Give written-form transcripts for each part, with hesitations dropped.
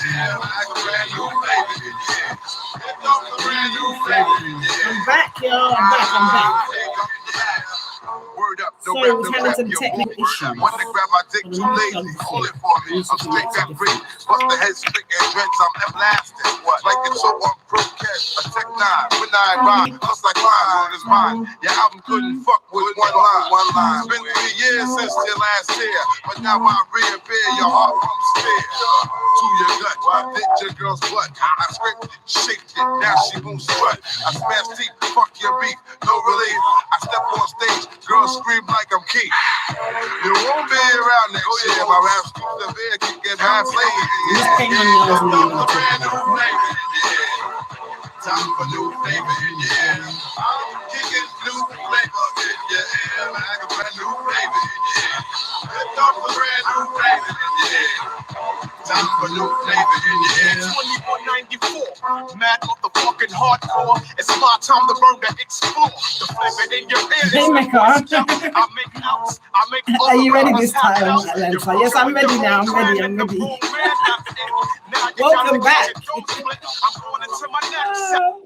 Yeah, like a brand new flavor. Yeah, it's a brand new flavor. Yeah. I'm back, y'all. I'm back. Word up, no Sorry, rap, we're no having rap, some yo. technical issues. Want to grab my dick too lazy, pull it for me. I'm straight back free, bust the head slick and dreads, I'm everlasting. What? Like it's so on pro cash, a tech nine, when I rhyme, just like mine, word is mine. Your album couldn't fuck with one line. It's been 3 years since your last year, but now I reappear, your heart pumps fear. To your gut, I did your girl's butt. I scraped it, shaped it, now she won't strut. I smashed teeth, fuck your beef, no relief. I step on stage, girls scream like I'm Keith. You won't be around next year. My rap scoops the beer, keep getting half late. Time for new flavor in your ear. I'm kicking new flavor in your ear. Like a brand new flavor in your ear. It's a brand new flavor in your ear. Time for new flavor in your ear. 2194, mad motherfucking hardcore. It's my time to burn to explore. The flavor in your ear. Hey, Mecca. I make outs. I make. Are you ready this time, Atlanta? Yes, I'm ready now. I'm ready. Welcome back.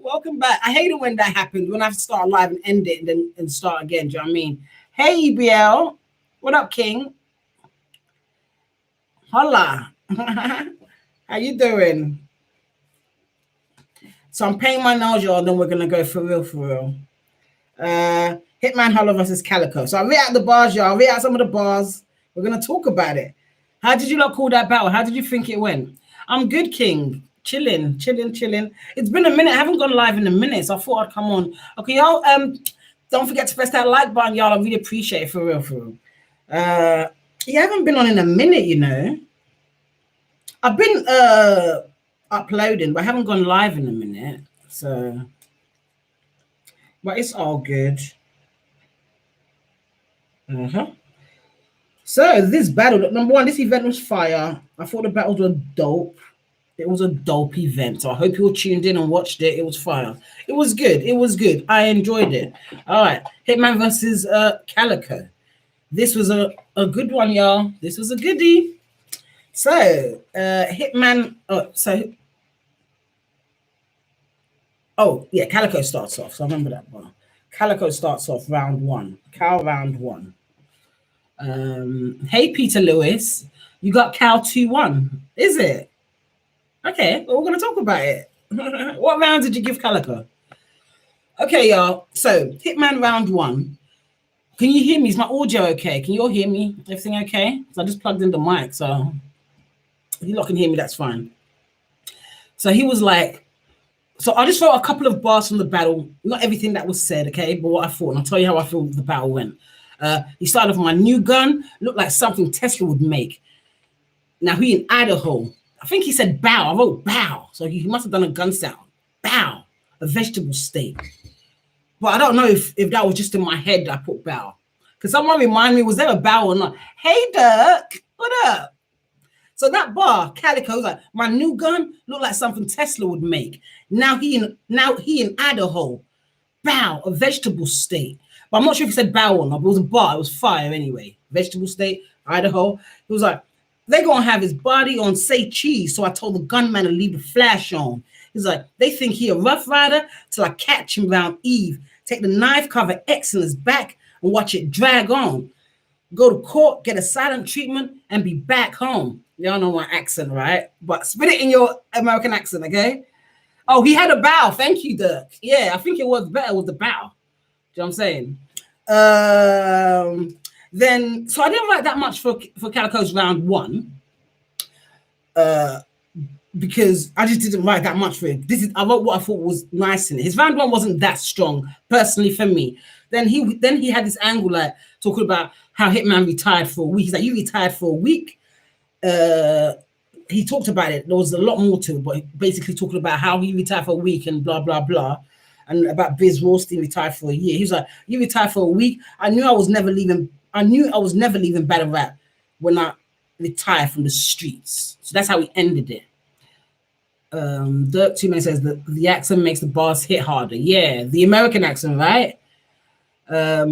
Welcome back. I hate it when that happens, when I have to start live and end it and start again. Do you know what I mean? Hey, EBL. What up, King? Holla. How you doing? So I'm paying my nails, y'all, then we're going to go for real. Hitman Holla versus Calicoe. So I read out the bars, y'all. I read out some of the bars. We're going to talk about it. How did you not call that battle? How did you think it went? I'm good, King. Chilling. It's been a minute. I haven't gone live in a minute, so I thought I'd come on. Okay, y'all. Don't forget to press that like button, y'all. I really appreciate it, for real. You haven't been on in a minute, you know. I've been uploading, but I haven't gone live in a minute. So, but it's all good. So this battle, number one, this event was fire. I thought the battles were dope. It was a dope event. So I hope you all tuned in and watched it. It was fire. It was good. I enjoyed it. All right. Hitman versus Calicoe. This was a good one, y'all. This was a goodie. So Hitman. Calicoe starts off. So I remember that one. Calicoe starts off round one. Round one. Hey, Peter Lewis. You got Cal 2-1. Is it? Okay, well, we're going to talk about it. What round did you give Calicoe? Okay, y'all. So, Hitman round one. Can you hear me? Is my audio okay? Can you all hear me? Everything okay? So I just plugged in the mic, so if you lot can hear me, that's fine. So he was like, so I just wrote a couple of bars from the battle. Not everything that was said, okay? But what I thought, and I'll tell you how I feel the battle went. He started off with my new gun. Looked like something Tesla would make. Now, he in Idaho. I think he said bow. I wrote bow. So he must have done a gun sound. Bow. A vegetable steak. But I don't know if that was just in my head that I put bow. Because someone remind me, was there a bow or not? Hey, Dirk. What up? So that bar, Calicoe, was like, my new gun looked like something Tesla would make. Now he in Idaho. Bow. A vegetable steak. But I'm not sure if he said bow or not. But it was a bar. It was fire anyway. Vegetable steak, Idaho. It was like, they're going to have his body on say cheese. So I told the gunman to leave the flash on. He's like, they think he a rough rider till I catch him round Eve. Take the knife, cover X in his back and watch it drag on. Go to court, get a silent treatment and be back home. Y'all know my accent, right? But spit it in your American accent, okay? Oh, he had a bow. Thank you, Dirk. Yeah, I think it was better with the bow. Do you know what I'm saying? Then, so I didn't write that much for Calicoe's round one, because I just didn't write that much for it. I wrote what I thought was nice in it. His round one wasn't that strong, personally, for me. Then he had this angle like talking about how Hitman retired for a week. He's like, you retired for a week. He talked about it. There was a lot more to it, but basically talking about how he retired for a week and blah, blah, blah. And about Biz Roasting retired for a year. He was like, you retired for a week. I knew I was never leaving battle rap when I retired from the streets. So that's how he ended it. Dirk Two-Man says that the accent makes the bars hit harder. Yeah, the American accent, right?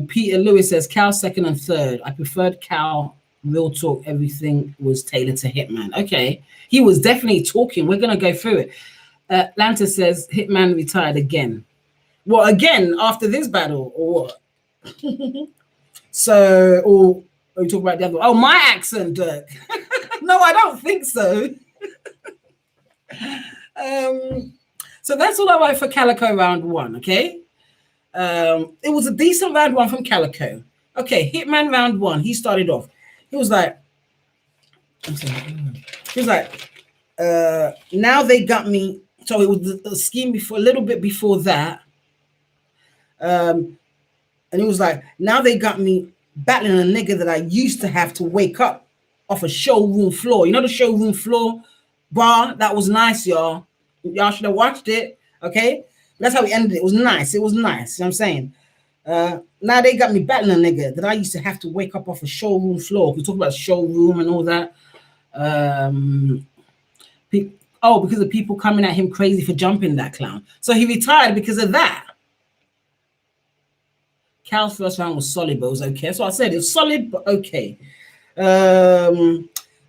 Peter Lewis says Cal second and third. I preferred Cal real talk, everything was tailored to Hitman. Okay, he was definitely talking. We're gonna go through it. Atlanta says Hitman retired again. Well, again after this battle, or what? So, or we talk about the other. Oh, my accent, Dirk. No, I don't think so. So that's all I wrote for Calicoe round one. Okay, it was a decent round one from Calicoe. Okay, Hitman round one. He started off. He was like, now they got me. So it was the scheme before, a little bit before that. And he was like, now they got me battling a nigga that I used to have to wake up off a showroom floor. You know the showroom floor bar? That was nice, y'all. Y'all should have watched it. Okay? That's how we ended it. It was nice. It was nice. You know what I'm saying? Now they got me battling a nigga that I used to have to wake up off a showroom floor. We talk about showroom and all that. Because of people coming at him crazy for jumping that clown. So he retired because of that. Cal's first round was solid, but it was okay. So I said it was solid, but okay.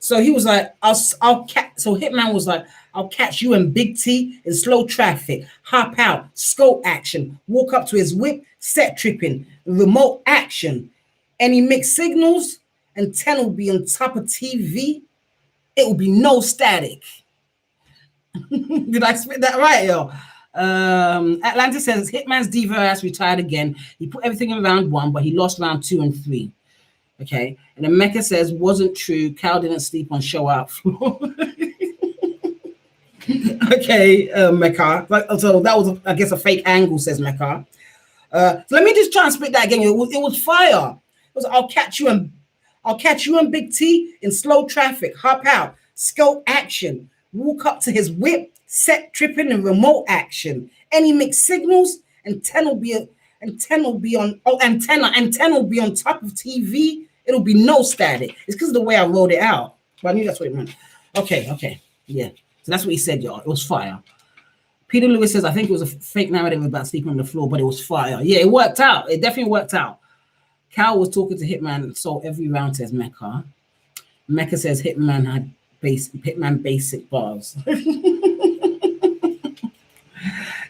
So he was like, so Hitman was like, I'll catch you and Big T in slow traffic, hop out, scope action, walk up to his whip, set tripping, remote action. Any mixed signals, antenna will be on top of TV. It will be no static. Did I spit that right, yo? Atlanta says Hitman's diva ass retired again. He put everything in round one, but he lost round 2 and 3. Okay. And then Mecca says wasn't true. Cal didn't sleep on show out floor. Okay, Mecca. So that was, I guess, a fake angle, says Mecca. So let me just try and spit that again. It was fire. It was I'll catch you and Big T in slow traffic. Hop out, scope action, walk up to his whip, set tripping and remote action. Any mixed signals, antenna will be on top of TV. It'll be no static. It's because of the way I wrote it out. But I knew that's what it meant. Okay. Yeah. So that's what he said, y'all. It was fire. Peter Lewis says, I think it was a fake narrative about sleeping on the floor, but it was fire. Yeah, it worked out. It definitely worked out. Cal was talking to Hitman, so every round, says Mecca. Mecca says Hitman had Hitman basic bars.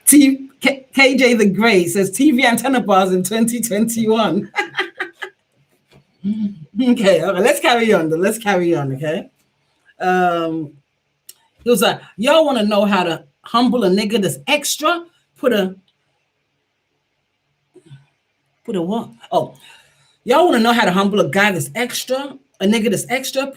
KJ the Great says TV antenna bars in 2021. Okay, let's carry on. Okay. He was like, y'all want to know how to humble a nigga that's extra? Put a what? Oh, y'all want to know how to humble a guy that's extra? A nigga that's extra? I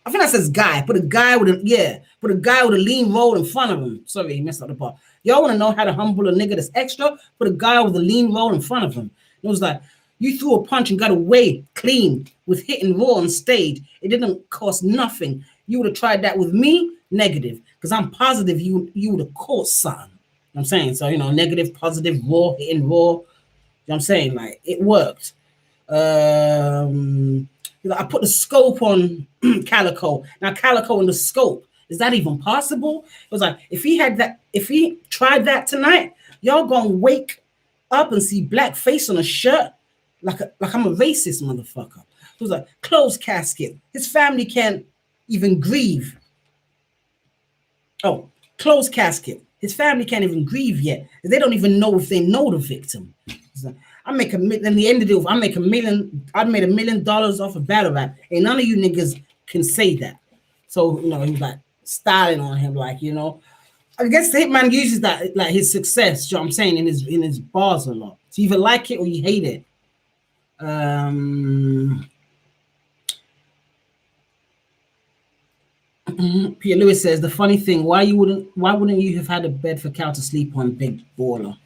think that says guy. Put a guy with a lean roll in front of him. Sorry, he messed up the part. Y'all want to know how to humble a nigga that's extra? Put a guy with a lean roll in front of him. It was like, you threw a punch and got away clean with hitting raw on stage. It didn't cost nothing. You would have tried that with me? Negative. Because I'm positive you would have caught something. You know what I'm saying? So, negative, positive, raw, hitting raw. You know what I'm saying? Like, it worked. I put the scope on Calicoe. Now, Calicoe and the scope, is that even possible? It was like, if he tried that tonight, y'all gonna wake up and see black face on a shirt like I'm a racist motherfucker. It was like, closed casket. His family can't even grieve. Oh, closed casket. His family can't even grieve yet. They don't even know if they know the victim. Like, I make $1 million. In the end of the day, I made $1 million off of BATTLERAP, and none of you niggas can say that. So he was like styling on him, like I guess the Hitman uses that like his success. You know what I'm saying, in his bars a lot. So you either like it or you hate it. Peter Lewis says the funny thing, why wouldn't you have had a bed for Cal to sleep on, big baller?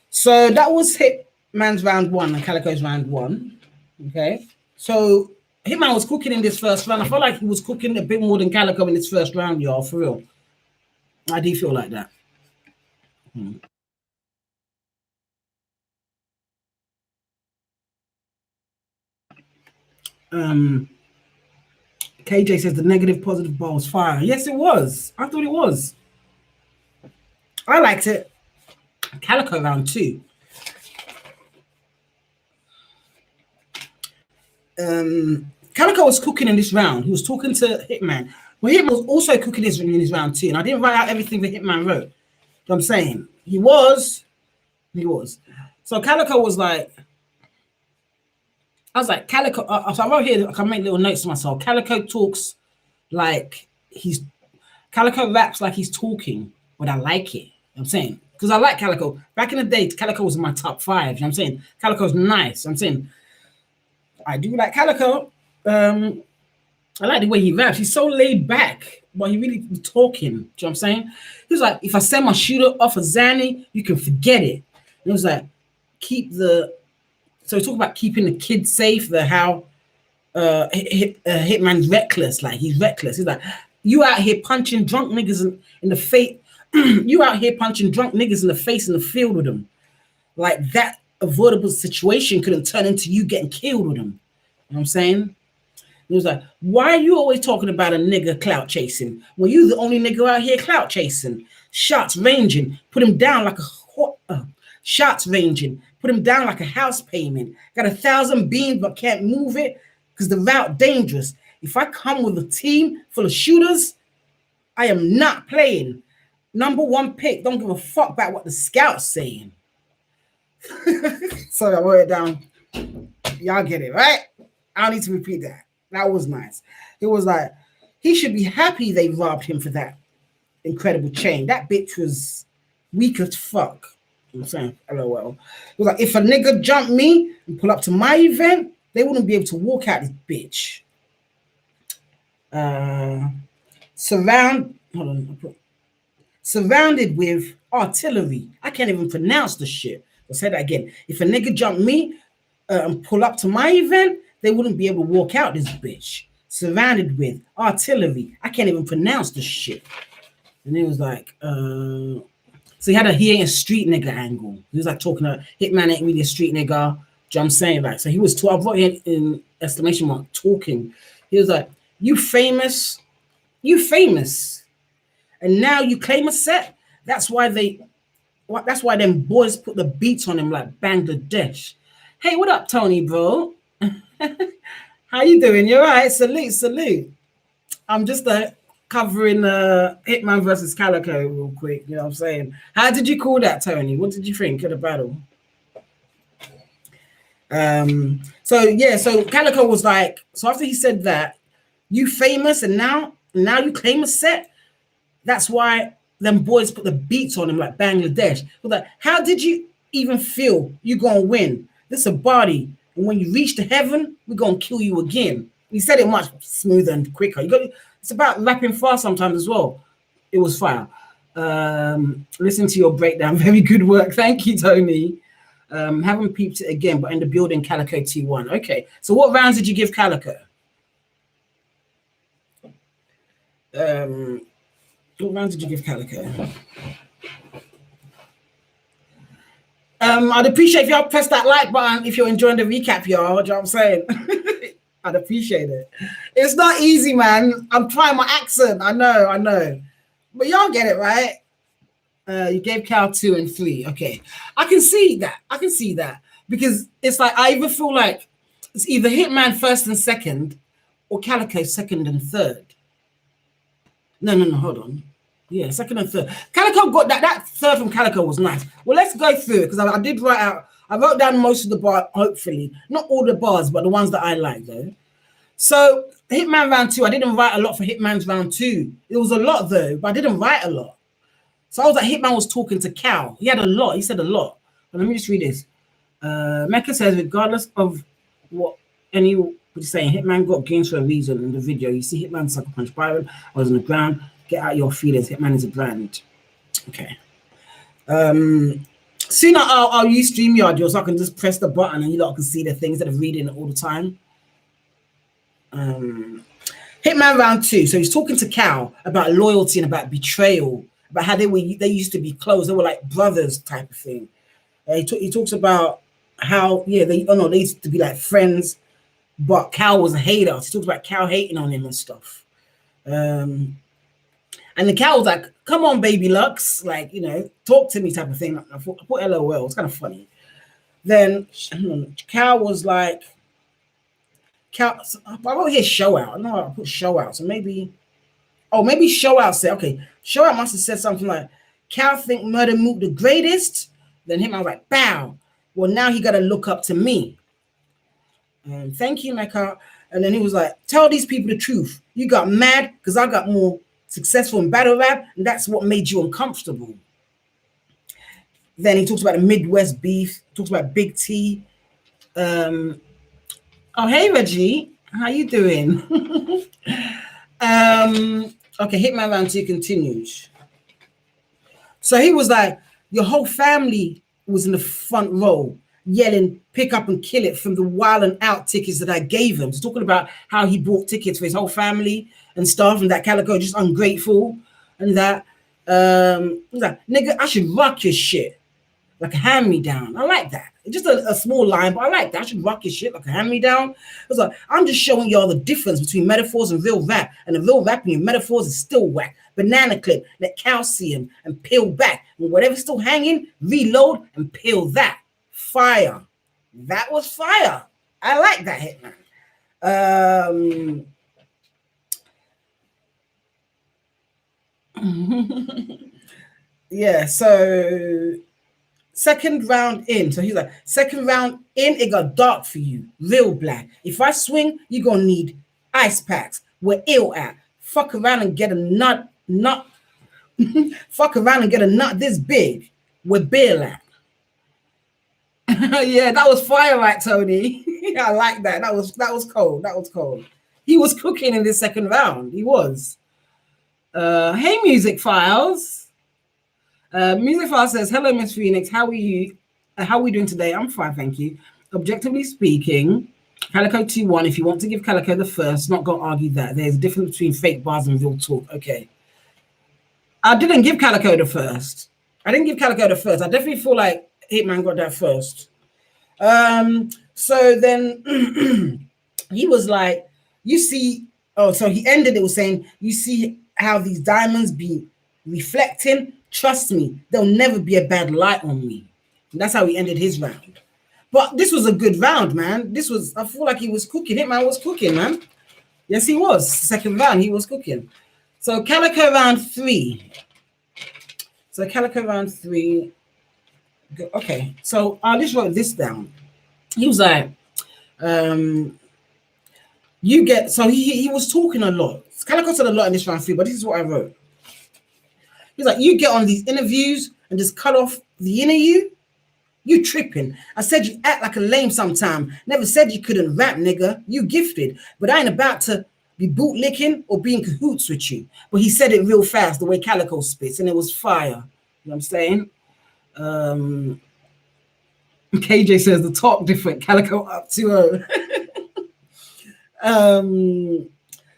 So that was Hitman's round 1 and Calicoe's round 1. Okay. So Hitman was cooking in this first round. I felt like he was cooking a bit more than Calicoe in this first round, y'all, for real. I do feel like that. KJ says the negative positive bar was fire. Yes, it was. I thought it was. I liked it. Calicoe round 2. Calicoe was cooking in this round. He was talking to Hitman. Well, Hitman was also cooking in this round too. And I didn't write out everything that Hitman wrote. You know what I'm saying? He was. So Calicoe was like, I was like, Calicoe. So I wrote here, I can make little notes to myself. Calicoe talks like Calicoe raps like he's talking, but I like it. You know what I'm saying? Because I like Calicoe. Back in the day, Calicoe was in my top 5. You know what I'm saying? Calicoe's nice. You know what I'm saying? I do like Calicoe. I like the way he raps. He's so laid back, but he really be talking. Do you know what I'm saying? He was like, if I send my shooter off a Zanny, you can forget it. And it was like, so he talked about keeping the kids safe, how Hitman's reckless. Like, he's reckless. He's like, you out here punching drunk niggas in the face. You out here punching drunk niggas in the face in the field with them. Like, that avoidable situation couldn't turn into you getting killed with them. You know what I'm saying? He was like, why are you always talking about a nigga clout chasing? Well, you the only nigga out here clout chasing. Shots ranging, put him down like shots ranging, put him down like a house payment. Got 1,000 beams but can't move it because the route dangerous. If I come with a team full of shooters, I am not playing. Number 1 pick. Don't give a fuck about what the scout's saying. Sorry, I wrote it down. Y'all get it, right? I don't need to repeat that. That was nice. It was like, he should be happy they robbed him for that incredible chain. That bitch was weak as fuck. You know what I'm saying? LOL. It was like, if a nigga jumped me and pull up to my event, they wouldn't be able to walk out this bitch. Surrounded with artillery. I can't even pronounce the shit. I'll say that again. If a nigga jumped me and pull up to my event, they wouldn't be able to walk out this bitch. Surrounded with artillery. I can't even pronounce the shit. And it was like, so he ain't a street nigga angle. He was like talking about Hitman ain't really a street nigga. Do you know what I'm saying? Like, so he was I wrote in exclamation mark talking. He was like, you famous. And now you claim a set. That's why them boys put the beats on him like Bangladesh. Hey, what up, Tony, bro? How you doing? You're right. Salute. I'm just covering Hitman versus Calicoe real quick. You know what I'm saying? How did you call that, Tony? What did you think of the battle? So Calicoe was like, so after he said that, you famous and now you claim a set. That's why them boys put the beats on him like Bangladesh. But like, how did you even feel you gonna win? This is a body. And when you reach to heaven, we're gonna kill you again. He said it much smoother and quicker. It's about rapping fast sometimes as well. It was fire. Listen to your breakdown. Very good work. Thank you, Tony. Haven't peeped it again, but in the building, Calicoe T1. Okay. So what rounds did you give Calicoe? What rounds did you give Calicoe? I'd appreciate if y'all press that like button if you're enjoying the recap, y'all. You know what I'm saying? I'd appreciate it. It's not easy, man. I'm trying my accent. I know. But y'all get it, right? You gave Cal 2 and 3. Okay. I can see that. Because it's like, I even feel like it's either Hitman first and second or Calicoe second and third. No, hold on. Yeah, second and third. Calicoe got that third from Calicoe was nice. Well, let's go through it because I did I wrote down most of the bars, hopefully. Not all the bars, but the ones that I like though. So Hitman round 2, I didn't write a lot for Hitman's round 2. It was a lot though, but I didn't write a lot. So I was like, Hitman was talking to Cal. He said a lot. But let me just read this. Mecca says, regardless of what anybody's saying, Hitman got games for a reason in the video. You see Hitman sucker punch Byron. I was on the ground. Get out your feelings. Hitman is a brand. Okay. Soon I'll use StreamYard, so I can just press the button and you lot can see the things that I'm reading all the time. Hitman round 2. So he's talking to Cal about loyalty and about betrayal, about how they used to be close. They were like brothers type of thing. He talks about how they used to be like friends, but Cal was a hater. He talks about Cal hating on him and stuff. And the Cal was like, come on, baby Lux, like, talk to me type of thing. I put LOL, it's kind of funny. Then Cal was like, I wrote here show out. I know I put show out. So maybe, maybe show out said, okay, show out must have said something like, Cal think Murder Mook the greatest. Then him, I was like, bow. Well, now he got to look up to me. Thank you, Mecca. And then he was like, tell these people the truth. You got mad because I got more successful in battle rap, and that's what made you uncomfortable. Then he talks about the Midwest beef, talks about Big T. Oh, hey, Reggie. How you doing? Okay, Hitman Round 2 continues. So he was like, your whole family was in the front row yelling, pick up and kill it from the Wild and Out tickets that I gave him. He's talking about how he bought tickets for his whole family and stuff, and that Calicoe just ungrateful, and that, nigga, I should rock your shit like a hand-me-down. I like that. It's just a small line, but I like that. I should rock your shit like a hand-me-down. It's like, I'm just showing y'all the difference between metaphors and real rap, and the real rap in your metaphors is still whack. Banana clip, let calcium and peel back, and whatever's still hanging, reload and peel that. Fire. That was fire. I like that, Hitman. Yeah, so second round in. So he's like, second round in, it got dark for you. Real black. If I swing, you're gonna need ice packs. We're ill at. Fuck around and get a nut. Fuck around and get a nut this big. We're beer at. Yeah, that was fire, right, Tony? I like that. That was cold. That was cold. He was cooking in this second round. He was. Hey, Music Files. Music Files says, hello, Miss Phoenix. How are you? How are we doing today? I'm fine, thank you. Objectively speaking, Calicoe 2-1. If you want to give Calicoe the first, not going to argue that. There's a difference between fake bars and real talk. Okay. I didn't give Calicoe the first. I definitely feel like Hitman got that first. So then he was like, you see, so he ended it with saying, you see how these diamonds be reflecting? Trust me, there'll never be a bad light on me. And that's how he ended his round. But this was a good round, man. I feel like he was cooking. Hitman was cooking, man. Yes, he was. Second round, he was cooking. So Calicoe round 3. Okay, so I just wrote this down. He was like, you get, so he was talking a lot. Calicoe said a lot in this round 3, but this is what I wrote. He's like, you get on these interviews and just cut off the inner you tripping. I said you act like a lame sometime. Never said you couldn't rap, nigga. You gifted, but I ain't about to be bootlicking or be in cahoots with you. But he said it real fast, the way Calicoe spits, and it was fire. You know what I'm saying? KJ says the talk different, Calicoe up 2-0.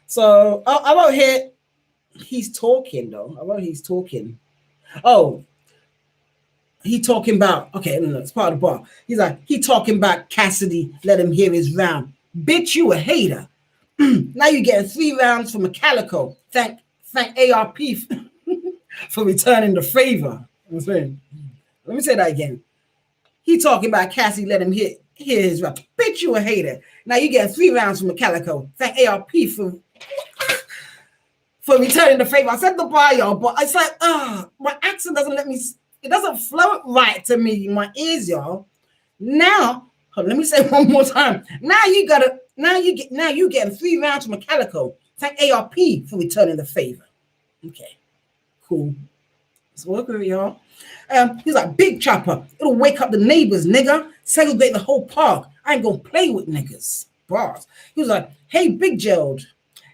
So I wrote here, he's talking though. I wrote he's talking. Oh, he talking about, okay, no, it's part of the bar. He's like, he talking about Cassidy, let him hear his round. Bitch, you a hater. Now you're getting 3 rounds from a Calicoe. Thank ARP for returning the favor. I'm saying. Let me say that again. He talking about Cassie, let him hear his round. Bitch, you a hater. Now you getting 3 rounds from a Calicoe. Thank ARP for returning the favor. I said the bar, y'all, but it's like, my accent doesn't let me. It doesn't flow right to me in my ears, y'all. Now, let me say it one more time. Now you getting 3 rounds from a Calicoe. Thank ARP for returning the favor. Okay, cool. Let's work with it, y'all. He's like, big chopper. It'll wake up the neighbors, nigga. Segregate the whole park. I ain't gonna play with niggas. Bars. He was like, hey, big Gerald.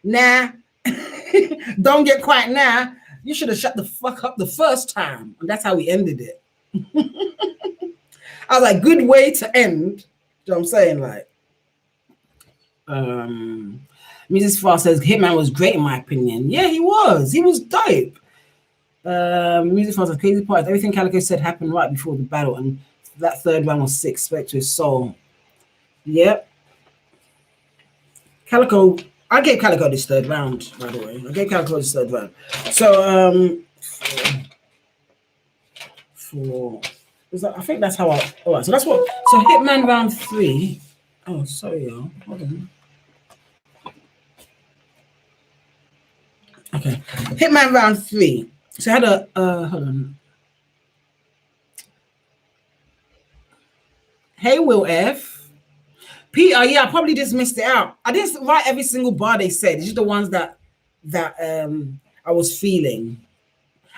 Nah, don't get quiet now. You should have shut the fuck up the first time. And that's how we ended it. I was like, good way to end. You know what I'm saying? Like, Mrs. Frost says Hitman was great in my opinion. Yeah, he was. He was dope. Music Frost says crazy part. Everything Calicoe said happened right before the battle, and that third round was sick. Respect to his soul. Yep. Calicoe. I gave Calicoe this third round, by the way. I gave Calicoe this third round. So, I think that's how I. All right. So that's what. So Hitman round 3. Oh, sorry, y'all. Hold on. Okay. Hitman round 3. So I had a hold on. Hey, Will F. Peter, yeah, I probably just missed it out. I didn't write every single bar they said. It's just the ones that I was feeling.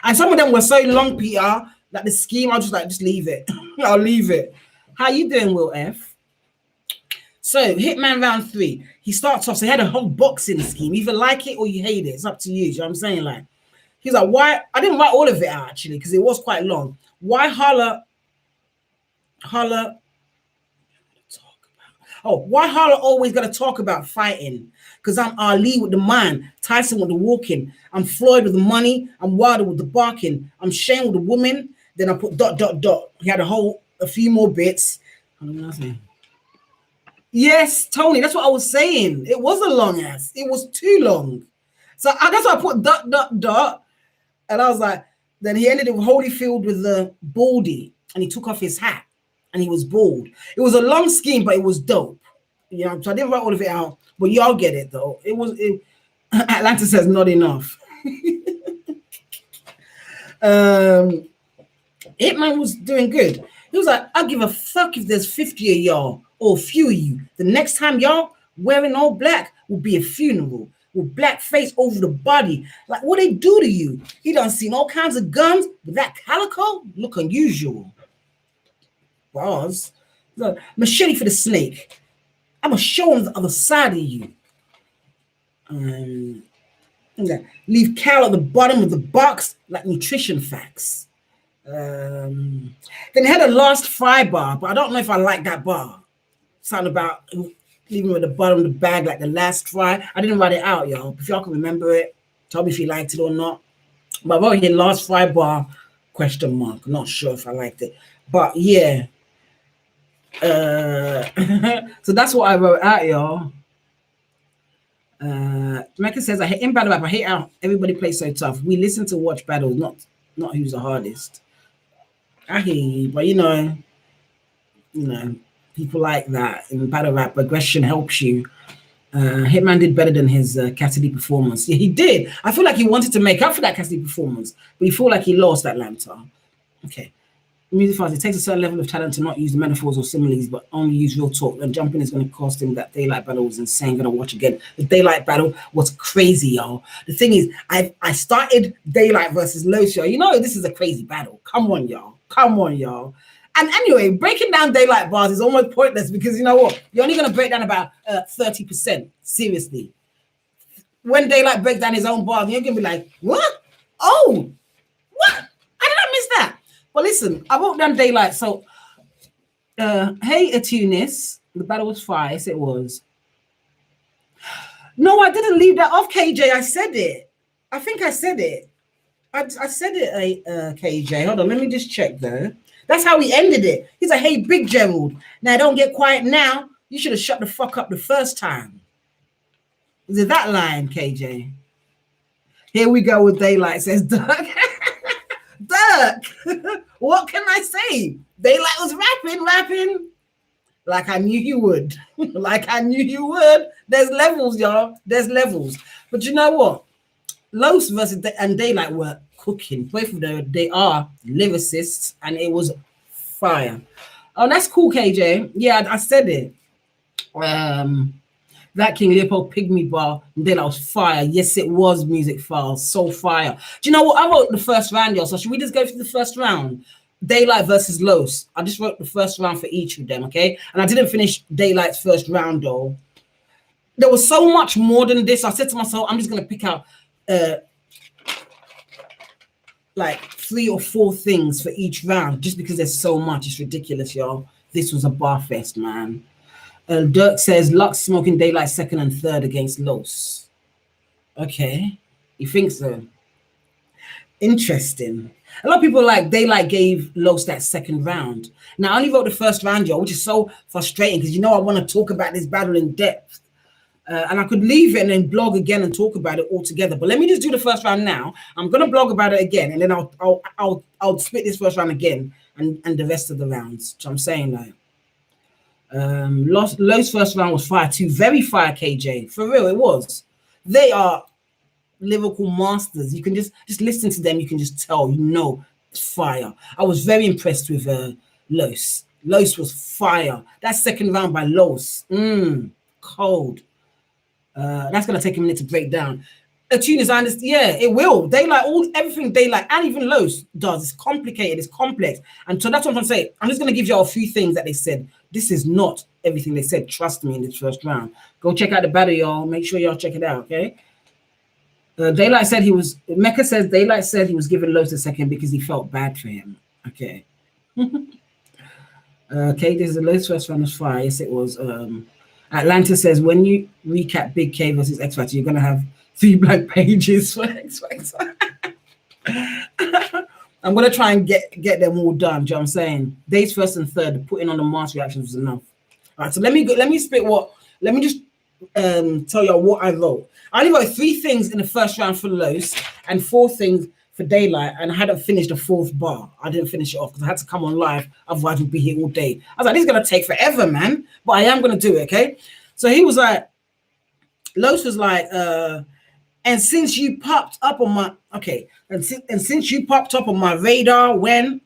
And some of them were so long, Peter, that the scheme, I'll just leave it. I'll leave it. How you doing, Will F? So, Hitman round 3. He starts off, so he had a whole boxing scheme. You either like it or you hate it. It's up to you. You know what I'm saying? Like, he's like, why? I didn't write all of it out, actually, because it was quite long. Why holla? Oh, why holla always got to talk about fighting? Because I'm Ali with the mind, Tyson with the walking, I'm Floyd with the money, I'm Wilder with the barking, I'm Shane with the woman. Then I put ... He had a few more bits. Yes, Tony, that's what I was saying. It was a long ass. It was too long. So that's why I put ... And I was like, then he ended it with Holyfield with the baldy, and he took off his hat, and he was bald. It was a long scheme, but it was dope. You know, so I didn't write all of it out, but y'all get it though. Atlanta says not enough. Hitman was doing good. He was like, I'll give a fuck if there's 50 of y'all or a few of you. The next time y'all wearing all black will be a funeral with black face over the body. Like, what they do to you? He done seen all kinds of guns, but that Calicoe look unusual. Bars. Look, machete for the snake. I'm gonna show him the other side of you. Leave Cal at the bottom of the box like nutrition facts. Then he had a last fry bar, but I don't know if I like that bar. Something about leaving him at the bottom of the bag like the last fry. I didn't write it out, y'all. If y'all can remember it, tell me if you liked it or not. But I wrote here last fry bar, question mark. I'm not sure if I liked it. But yeah. So that's what I wrote out, y'all. Jamaica says, I hate in battle rap. I hate how everybody plays so tough. We listen to watch battles, not who's the hardest. I hear you, but you know, people like that in battle rap. Aggression helps you. Hitman did better than his Cassidy performance. Yeah, he did. I feel like he wanted to make up for that Cassidy performance, but he feel like he lost Atlanta. Okay. Music fans, it takes a certain level of talent to not use metaphors or similes, but only use real talk. And jumping is going to cost him. That daylight battle was insane. Gonna watch again. The daylight battle was crazy, y'all. The thing is, I started daylight versus low show. You know, this is a crazy battle. Come on, y'all. Come on, y'all. And anyway, breaking down daylight bars is almost pointless because you know what? You're only going to break down about 30%. Seriously. When daylight breaks down his own bars, you're going to be like, what? Oh, what? How did I miss that? Well, listen, I wrote down daylight. So, hey, Atunis, the battle was fire. Yes, it was. No, I didn't leave that off, KJ. I said it. I think I said it. I said it, KJ. Hold on, let me just check though. That's how he ended it. He's like, hey, Big Gerald. Now, don't get quiet now. You should have shut the fuck up the first time. Is it that line, KJ? Here we go with daylight, says Dirk. Dirk, what can I say? Daylight was rapping. Like I knew you would. Like I knew you would. There's levels, y'all. There's levels. But you know what? Los versus and Daylight were cooking. Both of them, they are lyricists, and it was fire. Oh, that's cool, KJ. Yeah, I said it. That King Leopold Pygmy bar, Daylight was fire. Yes, it was music files. So fire. Do you know what? I wrote the first round, y'all. So should we just go through the first round? Daylight versus Los. I just wrote the first round for each of them, okay? And I didn't finish Daylight's first round, though. There was so much more than this. I said to myself, I'm just going to pick out like 3 or 4 things for each round just because there's so much. It's ridiculous, y'all. This was a bar fest, man. Dirk says Lux smoking Daylight second and third against Los. Okay, you think so? Interesting. A lot of people like Daylight gave Los that second round. Now, I only wrote the first round, y'all, which is so frustrating because you know I want to talk about this battle in depth. And I could leave it and then blog again and talk about it all together. But let me just do the first round now. I'm gonna blog about it again, and then I'll split this first round again and the rest of the rounds. So I'm saying like Lo's first round was fire too. Very fire, KJ. For real, it was. They are lyrical masters. You can just listen to them. You can just tell, you know, it's fire. I was very impressed with Los. Los was fire. That second round by Los, cold. That's gonna take a minute to break down. A tune is honest, yeah, it will. Daylight, everything Daylight and even Los does. It's complicated, it's complex, and so that's what I'm trying to say. I'm just gonna give y'all a few things that they said. This is not everything they said. Trust me, in this first round. Go check out the battle, y'all. Make sure y'all check it out, okay? Daylight said he was. Mecca says Daylight said he was giving Los a second because he felt bad for him. Okay. Okay, this is the Los first round was fire. Yes, it was. Atlanta says when you recap Big K versus X Factor, you're gonna have 3 blank pages for X Factor. I'm gonna try and get them all done. Do you know what I'm saying? Days first and third, putting on the mass reactions was enough. All right, so let me spit what. Let me just tell y'all what I wrote. I only wrote 3 things in the first round for Los and 4 things for Daylight, and I hadn't finished the 4th bar. I didn't finish it off because I had to come on live, otherwise we'd be here all day. I was like, this is gonna take forever, man. But I am gonna do it, okay? So he was like, Los was like, and since you popped up on my since you popped up on my radar when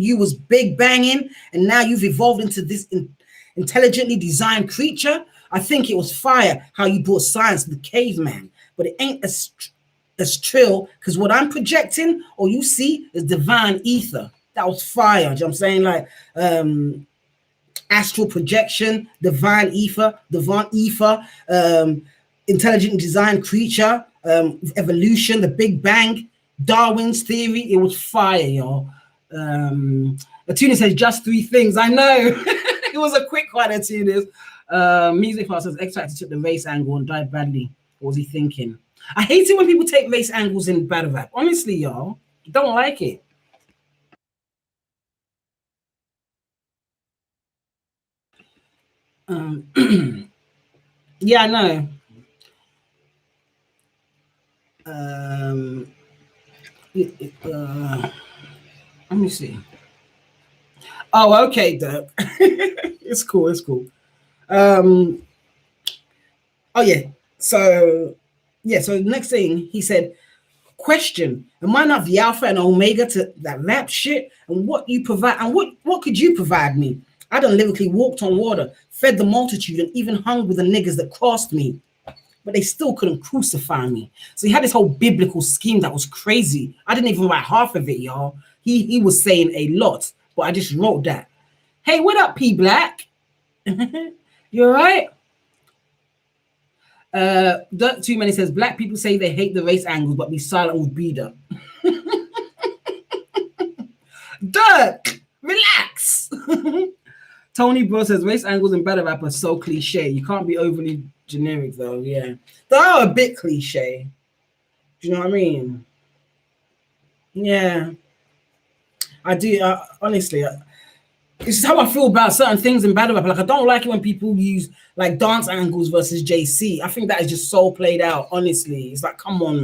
you was big banging, and now you've evolved into this intelligently designed creature. I think it was fire how you brought science to the caveman, but it ain't as trill because what I'm projecting or you see is divine ether. That was fire. You know what I'm saying? Like astral projection, divine ether, intelligent designed creature, evolution, the Big Bang, Darwin's theory. It was fire, y'all. Atuna says just 3 things. I know. It was a quick one, Atuna. Music Fast says X Factor took the race angle and died badly. What was he thinking? I hate it when people take race angles in battle rap. Honestly, y'all, don't like it. Yeah, I know. Let me see. Oh, okay, Dirk. It's cool. It's cool. Oh yeah. So the next thing he said, question: am I not the alpha and omega to that rap shit? And what you provide? And what could you provide me? I done lyrically walked on water, fed the multitude, and even hung with the niggas that crossed me. But they still couldn't crucify me. So he had this whole biblical scheme that was crazy. I didn't even write half of it, y'all. He was saying a lot, but I just wrote that. Hey, what up, P Black? You all right? Dirt Too Many says black people say they hate the race angles, but be silent with Bida. Dirt, relax. Tony Bro says race angles in battle rap are so cliche. You can't be overly generic though. Yeah, they are a bit cliche. Do you know what I mean? Yeah, I do. Honestly, this is how I feel about certain things in battle rap. Like I don't like it when people use like dance angles versus JC. I think that is just so played out. Honestly, it's like, come on,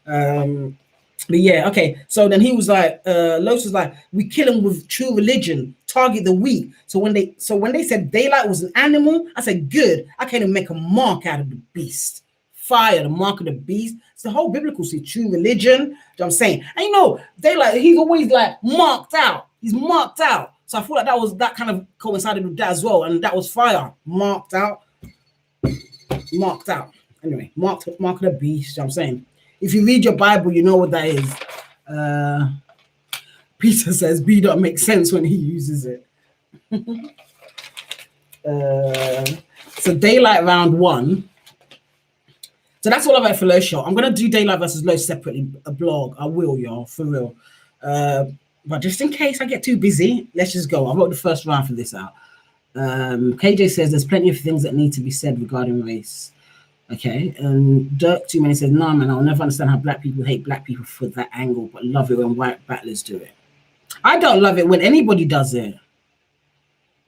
man. But yeah, okay. So then he was like, Los was like, we kill him with true religion, target the weak. So when they said Daylight was an animal, I said, good. I can't even make a mark out of the beast. Fire, the mark of the beast. It's the whole biblical see, true religion. You know what I'm saying? And you know, Daylight, he's always like marked out. He's marked out. So I feel like that kind of coincided with that as well. And that was fire. Marked out. Marked out. Anyway, mark of the beast. You know what I'm saying? If you read your Bible, you know what that is. Peter says B dot makes sense when he uses it. So Daylight round 1. So that's all about for Low Shot. I'm gonna do Daylight versus Low separately, a blog. I will, y'all, for real. But just in case I get too busy, let's just go. I wrote the first round for this out. KJ says there's plenty of things that need to be said regarding race. Okay, and Dirk Too Many says, nah, man, I'll never understand how black people hate black people for that angle, but love it when white battlers do it. I don't love it when anybody does it.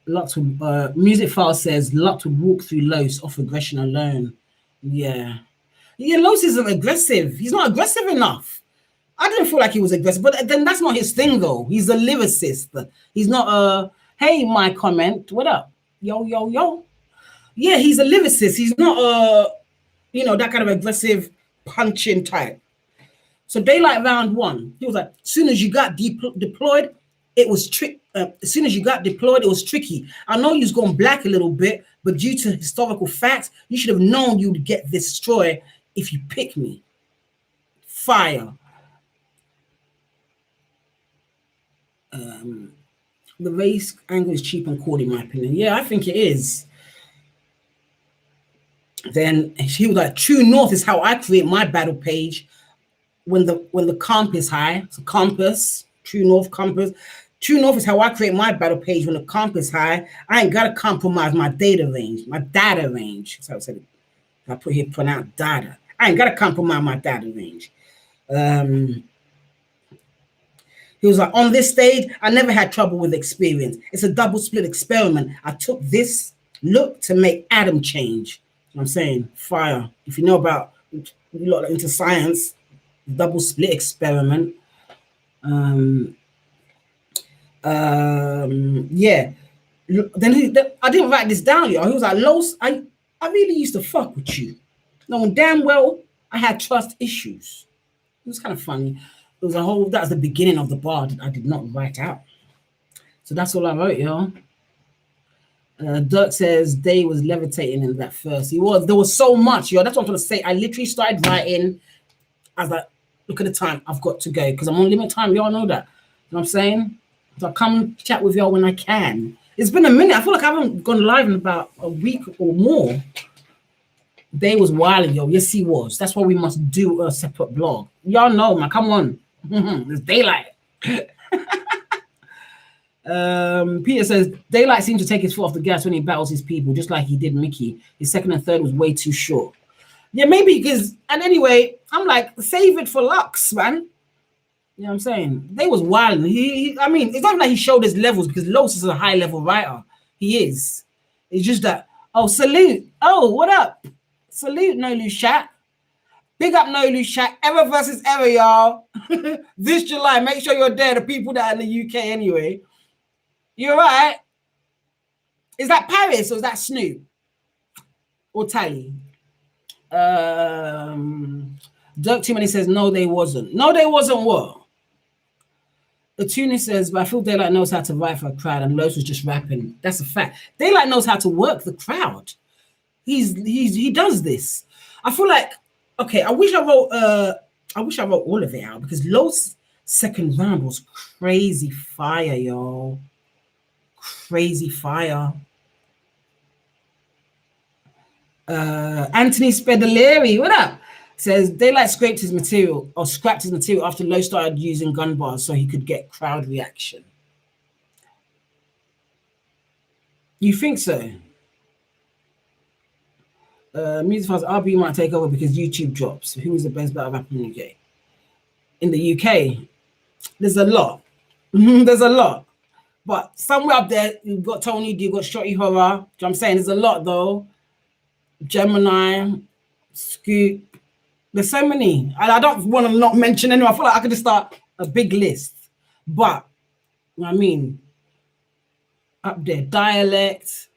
Music File says, Lux would walk through Los off aggression alone. Yeah. Yeah, Los isn't aggressive. He's not aggressive enough. I didn't feel like he was aggressive, but then that's not his thing, though. He's a lyricist. He's not hey, my comment, what up? Yo, yo, yo. Yeah, he's a lyricist. He's not you know, that kind of aggressive punching type. So Daylight round one, he was like, as soon as you got deployed, it was as soon as you got deployed, it was tricky. I know you've gone black a little bit, but due to historical facts, you should have known you'd get destroyed if you pick me. Fire. The race angle is cheap and cool, in my opinion. Yeah, I think it is. Then he was like, True North is how I create my battle page when the comp is high. So compass, True North compass. True North is how I create my battle page when the comp is high. I ain't gotta compromise my data range, my data range. So I said, I put here pronounce data. I ain't gotta compromise my data range. He was like, on this stage, I never had trouble with experience. It's a double split experiment. I took this look to make atom change. You know what I'm saying? Fire. If you know about, you lot into science, double split experiment. Yeah. Then I didn't write this down, y'all. He was like, Los, I really used to fuck with you. Knowing damn well I had trust issues. It was kind of funny. It was that was the beginning of the bar that I did not write out. So that's all I wrote, y'all. Dirk says Day was levitating in that first. He was. There was so much, y'all. That's what I'm trying to say. I literally started writing. I was like, look at the time. I've got to go because I'm on limit time. Y'all know that. You know what I'm saying? So I'll come chat with y'all when I can. It's been a minute. I feel like I haven't gone live in about a week or more. Day was wild, yo. Yes, he was. That's why we must do a separate blog. Y'all know, man. Come on. It's Daylight. Peter says Daylight seems to take his foot off the gas when he battles his people, just like he did Mickey. His second and third was way too short. Yeah, maybe because, and anyway, I'm like, save it for Lux, man. You know what I'm saying? They was wild. I mean, it's not like he showed his levels because Los is a high level writer. He is. It's just that, oh, salute. Oh, what up? Salute, No Loose Chat. Big up, No Loose Chat. Ever versus ever, y'all. This July, make sure you're there. The people that are in the UK anyway. You all right? Is that Paris or is that Snoop? Or Tally? Dirk Too Many says, no, they wasn't. No, they wasn't what? The Tunis says, but I feel Daylight knows how to write for a crowd and Los was just rapping. That's a fact. Daylight knows how to work the crowd. He does this. I feel like, okay, I wish I wrote all of it out because Los' second round was crazy fire, y'all. Crazy fire. Anthony Spedalieri, what up? Says Daylight scrapped his material after Low started using gun bars so he could get crowd reaction. You think so? Music fans, RB might take over because YouTube drops. Who is the best battle rapper in the UK? In the UK, there's a lot. There's a lot. But somewhere up there, you've got Tony D, you've got Shotty Horror. Do you know what I'm saying? There's a lot though. Gemini, Scoop. There's so many. I don't want to not mention anyone. I feel like I could just start a big list. But, you know what I mean? Up there, Dialect.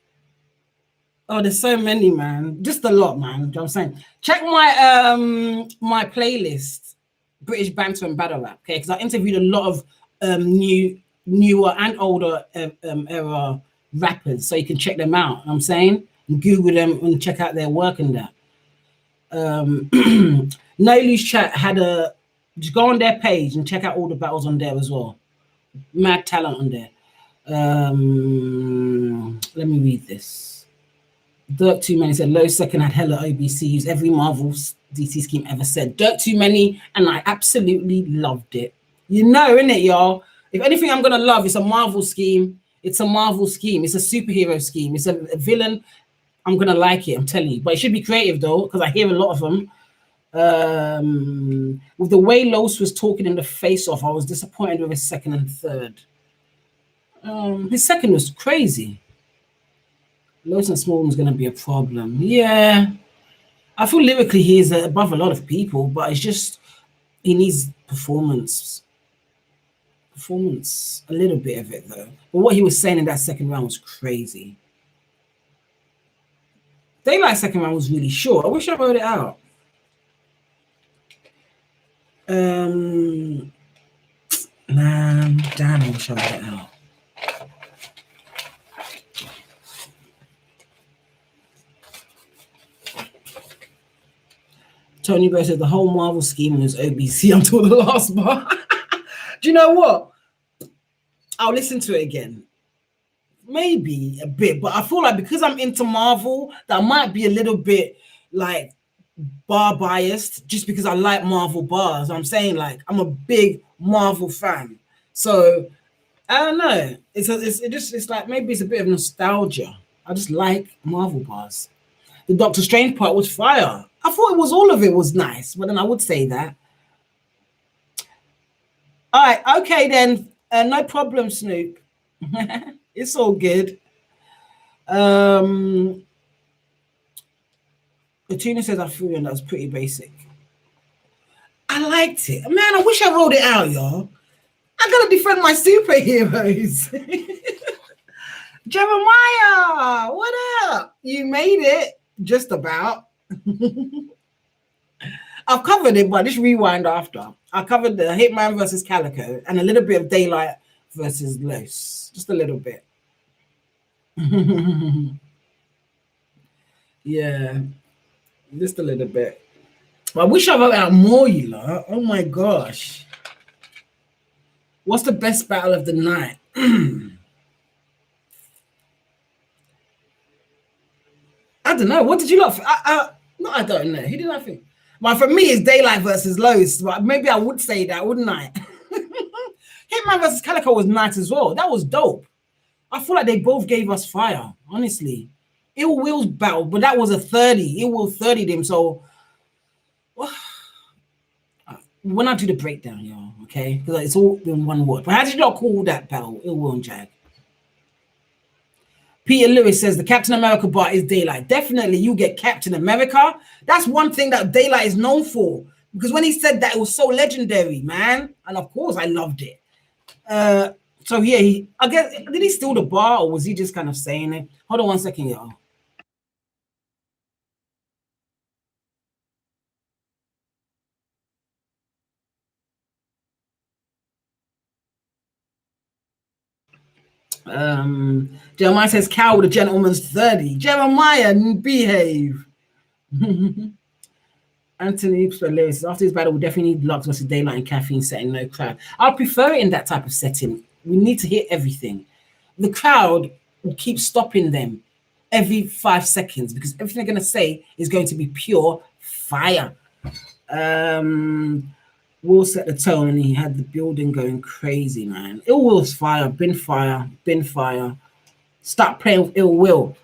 Oh, there's so many, man. Just a lot, man. You know what I'm saying? Check my my playlist, British Banter and Battle Rap, okay? Because I interviewed a lot of newer and older era rappers, so you can check them out. You know what I'm saying? And Google them and check out their work and that. No Loose Chat had just go on their page and check out all the battles on there as well. Mad talent on there. Let me read this. Dirk Too Many said Low second had hella OBCs, every Marvel DC scheme ever said. Dirk Too Many, and I absolutely loved it. You know, innit, y'all? If anything I'm gonna love, it's a Marvel scheme. It's a Marvel scheme. It's a superhero scheme. It's a villain. I'm gonna like it, I'm telling you. But it should be creative though, because I hear a lot of them. With the way Los was talking in the face-off, I was disappointed with his second and third. His second was crazy. Los and Small was gonna be a problem. Yeah. I feel lyrically he is above a lot of people, but it's just he needs performance. A little bit of it though. But what he was saying in that second round was crazy. Daylight second round was really short. I wish I wrote it out. Man, damn, I wish I wrote it out. Tony Bear said the whole Marvel scheme was OBC until the last bar. Do you know what? I'll listen to it again. Maybe a bit, but I feel like because I'm into Marvel, that might be a little bit like bar biased just because I like Marvel bars. I'm saying like I'm a big Marvel fan. So I don't know. It's like maybe it's a bit of nostalgia. I just like Marvel bars. The Doctor Strange part was fire. I thought all of it was nice, but then I would say that. All right, okay then. No problem, Snoop. It's all good. The tuner says I feel and that was pretty basic. I liked it. Man, I wish I wrote it out, y'all. I gotta defend my superheroes. Jeremiah, what up? You made it, just about. I've covered it, but just rewind after. I covered the Hitman versus Calicoe and a little bit of Daylight versus Los. Just a little bit. Yeah, just a little bit. I wish I wrote out more, you lot. Oh my gosh. What's the best battle of the night? I don't know. What did you lot think? No, I don't know. Who did I think? Well, for me, it's Daylight versus Los, but maybe I would say that, wouldn't I? Hitman versus Calicoe was nice as well. That was dope. I feel like they both gave us fire, honestly. Ill Will's battle, but that was a 30. Ill Will 30'd him, so when I do the breakdown, y'all, okay? Because it's all in one word. But how did you not call that battle, Ill Will and Jag? Peter Lewis says the Captain America bar is Daylight. Definitely, you get Captain America. That's one thing that Daylight is known for. Because when he said that, it was so legendary, man. And of course, I loved it. So yeah, I guess, did he steal the bar or was he just kind of saying it? Hold on 1 second, y'all. Jeremiah says cow with a gentleman's 30. Jeremiah, behave. Anthony Lewis, after this battle, we definitely need Lux versus Daylight and caffeine setting, no crowd. I prefer it in that type of setting. We need to hear everything. The crowd will keep stopping them every 5 seconds because everything they're going to say is going to be pure fire. Will set the tone and he had the building going crazy, man. Ill Will's fire, been fire. Stop playing with Ill Will.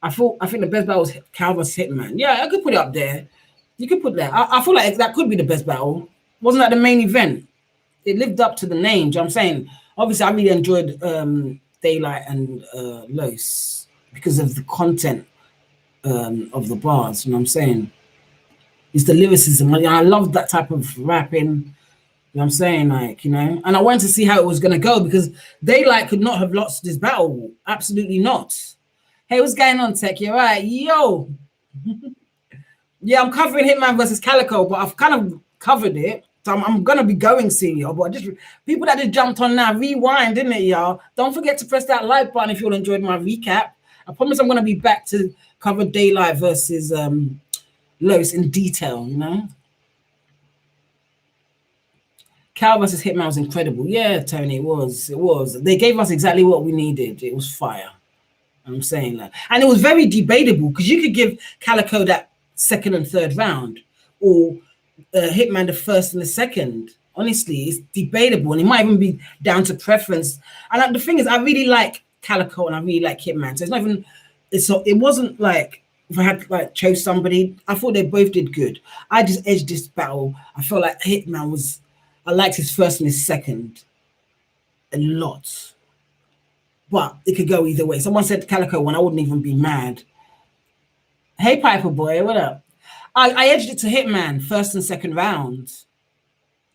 I think the best battle was Cal vs Hitman. Yeah, I could put it up there. You could put that. I feel like that could be the best battle. Wasn't that the main event? It lived up to the name. Do you know what I'm saying? Obviously, I really enjoyed Daylight and Los because of the content of the bars. You know what I'm saying? It's the lyricism. I love that type of rapping. You know what I'm saying? Like, you know, and I wanted to see how it was going to go because Daylight could not have lost this battle. Absolutely not. Hey, what's going on, Tech? You're right. Yo. Yeah, I'm covering Hitman versus Calicoe, but I've kind of covered it. So I'm going to be going soon, y'all. But just people that just jumped on now, rewind, didn't it, y'all? Don't forget to press that like button if you all enjoyed my recap. I promise I'm going to be back to cover Daylight versus Los in detail, you know? Cal versus Hitman was incredible. Yeah, Tony, it was. They gave us exactly what we needed. It was fire. I'm saying that. And it was very debatable because you could give Calicoe that second and third round or Hitman the first and the second. Honestly, it's debatable and it might even be down to preference. And the thing is, I really like Calicoe and I really like Hitman. So it's not even, it wasn't like if I had to like chose somebody, I thought they both did good. I just edged this battle. I felt like Hitman was, I liked his first and his second a lot. But it could go either way. Someone said Calicoe one, I wouldn't even be mad. Hey, Piper boy, what up? I edged it to Hitman first and second round.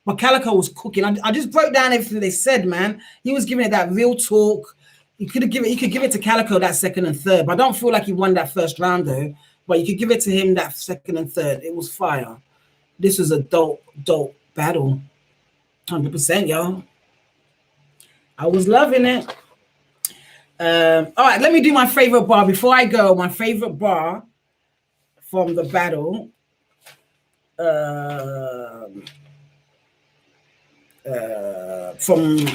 But Calicoe was cooking. I just broke down everything they said, man. He was giving it that real talk. You could give it to Calicoe that second and third, but I don't feel like he won that first round though. But you could give it to him that second and third. It was fire. This was a dope battle. 100%, y'all. I was loving it. All right, let me do my favorite bar before I go. My favorite bar from the battle. From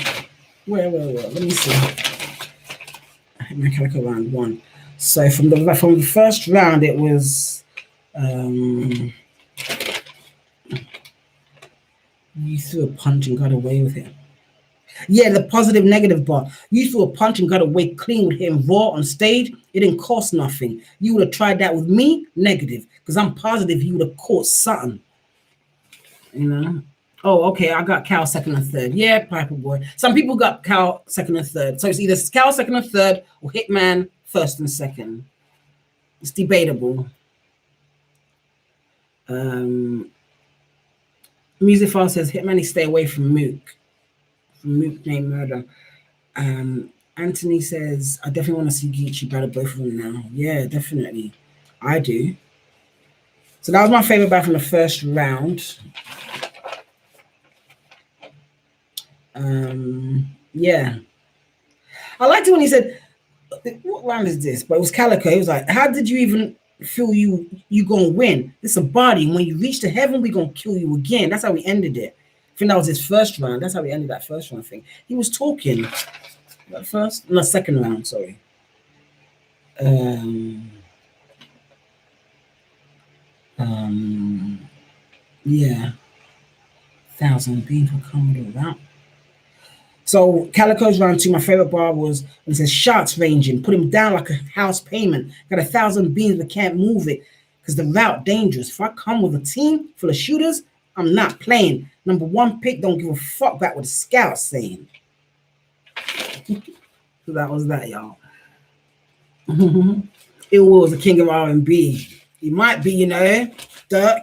where? Let me see. My Calicoe round 1. So from the first round, it was you threw a punch and got away with it. Yeah, the positive negative bar. You threw a punch and got away clean with him raw on stage. It didn't cost nothing. You would have tried that with me, negative, because I'm positive you would have caught something. You know. Oh, okay. I got Cal second and third. Yeah, Piper Boy. Some people got Cal second and third. So it's either Cal second and third or Hitman first and second. It's debatable. Music File says Hitman, stay away from Mook. From Mook named Murder. Anthony says, I definitely want to see Geechee battle both of them now. Yeah, definitely. I do. So that was my favorite battle from the first round. Yeah. I liked it when he said, what round is this? But it was Calicoe. He was like, how did you even feel you gonna win? This is a body. When you reach to heaven, we gonna kill you again. That's how we ended it. I think that was his first round. That's how we ended that first round thing. He was talking. That first? No, second round, sorry. Yeah. 1,000 beans will come with that. So Calicoe's round 2, my favorite bar was when it says shots ranging, put him down like a house payment. Got 1,000 beans but can't move it because the route dangerous. If I come with a team full of shooters, I'm not playing. Number 1 pick, don't give a fuck about what the scout's saying. So that was that, y'all. It was the king of R&B. He might be, you know, Dirk.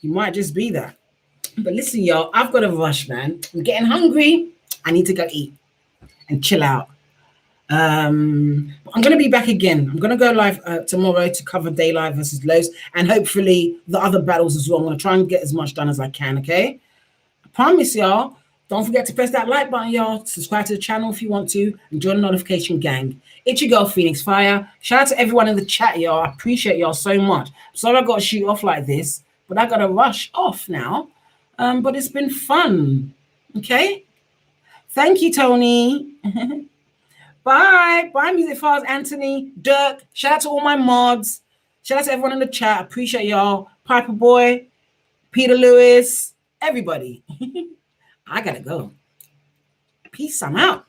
He might just be that. But listen, y'all, I've got to rush, man. I'm getting hungry. I need to go eat and chill out. I'm going to be back again. I'm going to go live tomorrow to cover Daylight versus Lowe's and hopefully the other battles as well. I'm going to try and get as much done as I can, okay? I promise, y'all. Don't forget to press that like button, y'all. Subscribe to the channel if you want to and join the notification gang. It's your girl, PHEONIXXFIRE. Shout out to everyone in the chat, y'all. I appreciate y'all so much. Sorry I got to shoot off like this, but I got to rush off now. But it's been fun, okay? Thank you, Tony. Bye. Bye, Music Files, Anthony, Dirk. Shout out to all my mods. Shout out to everyone in the chat. Appreciate y'all. Piper Boy, Peter Lewis, everybody. I gotta go. Peace. I'm out.